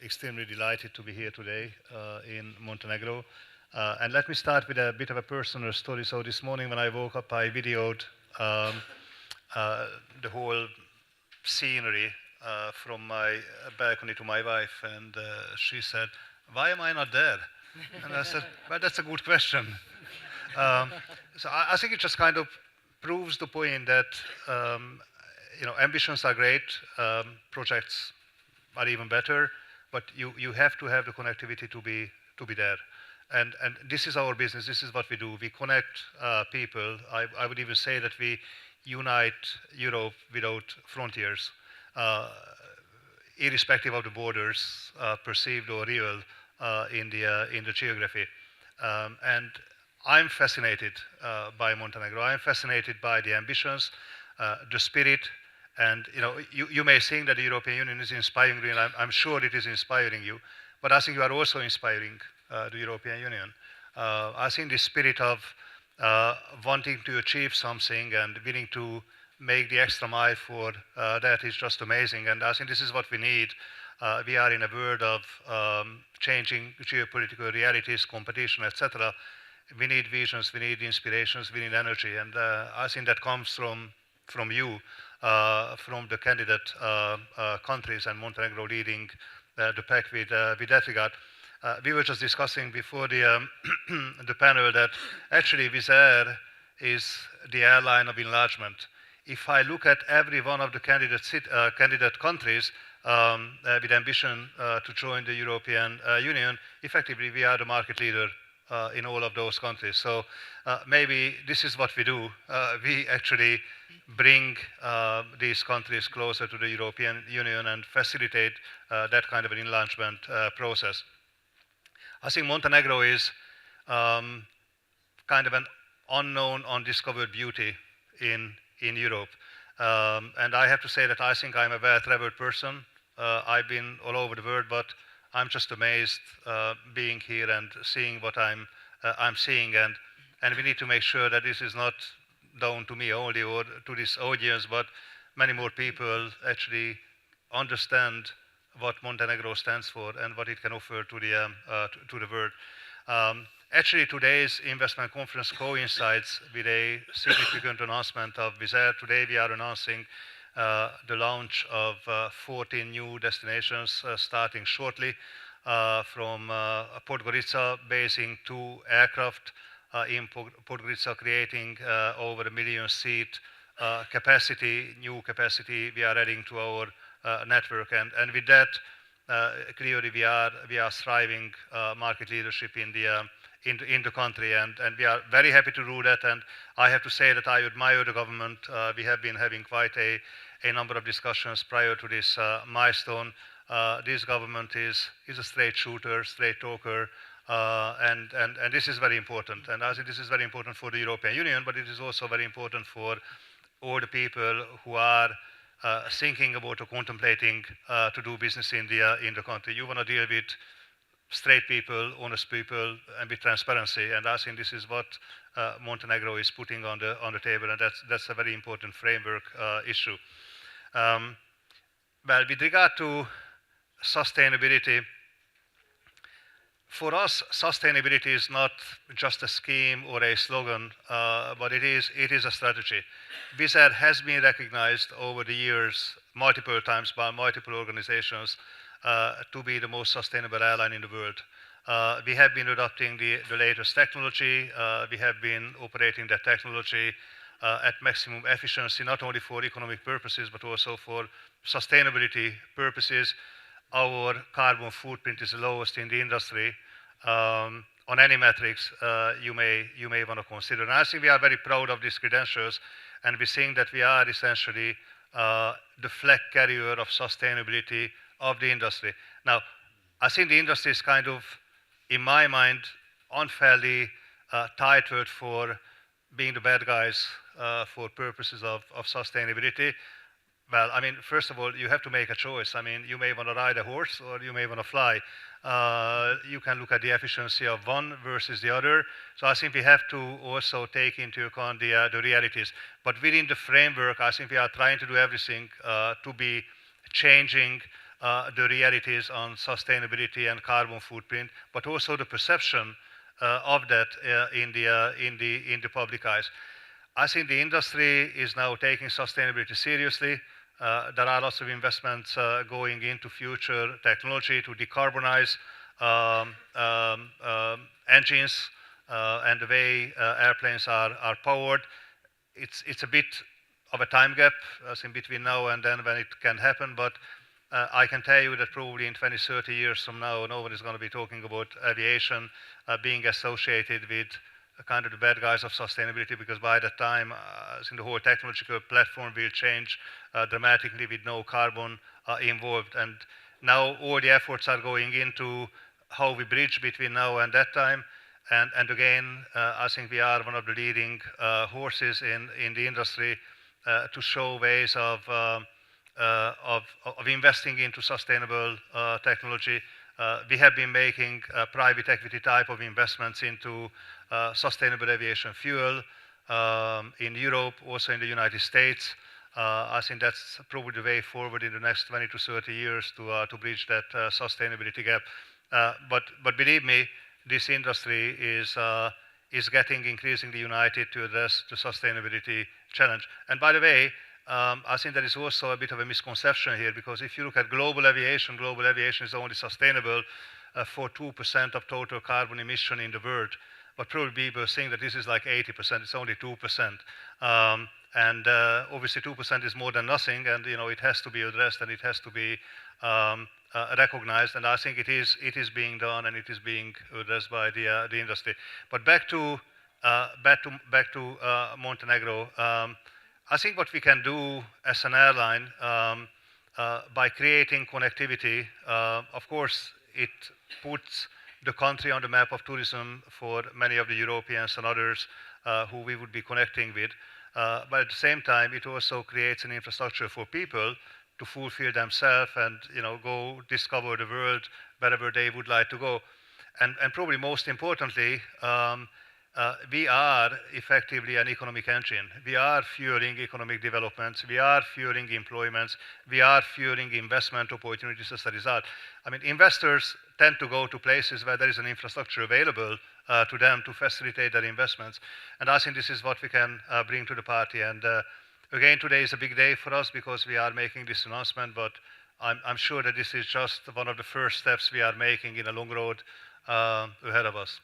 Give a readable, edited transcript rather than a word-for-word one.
extremely delighted to be here today in Montenegro. And let me start with a bit of a personal story. So this morning when I woke up, I videoed um, the whole scenery from my balcony to my wife, and she said, "Why am I not there?" And I said, "Well, that's a good question." Um, so I think it just kind of proves the point that ambitions are great, projects are even better, but you have to have the connectivity to be there. And this is our business. This is what we do. We connect people. I would even say that we unite Europe without frontiers, uh, irrespective of the borders, perceived or real, in the geography. And I'm fascinated by Montenegro. I'm fascinated by the ambitions, the spirit, and you may think that the European Union is inspiring you, and I'm sure it is inspiring you, but I think you are also inspiring the European Union. I think the spirit of wanting to achieve something and willing to make the extra mile for that is just amazing, and I think this is what we need. We are in a world of changing geopolitical realities, competition, etc. We need visions, we need inspirations, we need energy, and I think that comes from you, from the candidate countries, and Montenegro leading the pack with that regard. We were just discussing before the the panel that actually Wizz Air is the airline of enlargement. If I look at every one of the candidate countries with ambition to join the European Union, effectively we are the market leader in all of those countries. So maybe this is what we do. We actually bring these countries closer to the European Union and facilitate that kind of an enlargement process. I think Montenegro is kind of an unknown, undiscovered beauty in Europe. And I have to say that I think I'm a well-traveled person. I've been all over the world, but I'm just amazed being here and seeing what I'm seeing. And we need to make sure that this is not down to me only or to this audience, but many more people actually understand what Montenegro stands for and what it can offer to the world. Actually, today's investment conference coincides with a significant announcement of Wizz Air. Today, we are announcing the launch of 14 new destinations starting shortly from Podgorica, basing 2 aircraft in Podgorica, creating over 1 million seat new capacity we are adding to our network. And with that, clearly we are striving market leadership in the country, and we are very happy to do that. And I have to say that I admire the government. We have been having quite a number of discussions prior to this milestone. This government is a straight shooter, straight talker, and this is very important. And I think this is very important for the European Union, but it is also very important for all the people who are thinking about or contemplating to do business in the country. You want to deal with straight people, honest people, and with transparency. And I think this is what Montenegro is putting on the table, and that's a very important framework issue. Well, with regard to sustainability, for us, sustainability is not just a scheme or a slogan, but it is a strategy. Wizz Air has been recognized over the years multiple times by multiple organizations to be the most sustainable airline in the world. We have been adopting the latest technology. We have been operating that technology at maximum efficiency, not only for economic purposes, but also for sustainability purposes. Our carbon footprint is the lowest in the industry on any metrics you may want to consider. And I think we are very proud of these credentials, and we think that we are essentially the flag carrier of sustainability of the industry. Now, I think the industry is kind of, in my mind, unfairly titled for being the bad guys for purposes of sustainability. Well, I mean, first of all, you have to make a choice. I mean, you may want to ride a horse or you may want to fly. You can look at the efficiency of one versus the other. So I think we have to also take into account the realities. But within the framework, I think we are trying to do everything to be changing the realities on sustainability and carbon footprint, but also the perception of that in the public eyes. I think the industry is now taking sustainability seriously. There are lots of investments going into future technology to decarbonize engines and the way airplanes are powered. It's a bit of a time gap in between now and then when it can happen, but I can tell you that probably in 20, 30 years from now, no one is going to be talking about aviation being associated with kind of the bad guys of sustainability, because by that time, I think the whole technological platform will change dramatically with no carbon involved. And now all the efforts are going into how we bridge between now and that time. And again, I think we are one of the leading horses in the industry to show ways of investing into sustainable technology. We have been making private equity type of investments into sustainable aviation fuel in Europe, also in the United States. I think that's probably the way forward in the next 20 to 30 years to bridge that sustainability gap. But believe me, this industry is getting increasingly united to address the sustainability challenge. And by the way, I think there is also a bit of a misconception here, because if you look at global aviation is only sustainable for 2% of total carbon emission in the world. But probably people think that this is like 80%, it's only 2%. And obviously 2% is more than nothing, and it has to be addressed and it has to be recognized, and I think it is being done and it is being addressed by the industry. But back to Montenegro. I think what we can do as an airline by creating connectivity, of course, it puts the country on the map of tourism for many of the Europeans and others who we would be connecting with. But at the same time, it also creates an infrastructure for people to fulfill themselves and go discover the world wherever they would like to go. And probably most importantly, we are effectively an economic engine. We are fueling economic developments. We are fueling employments. We are fueling investment opportunities as a result. I mean, investors tend to go to places where there is an infrastructure available to them to facilitate their investments. And I think this is what we can bring to the party. And again, today is a big day for us because we are making this announcement, but I'm sure that this is just one of the first steps we are making in a long road ahead of us.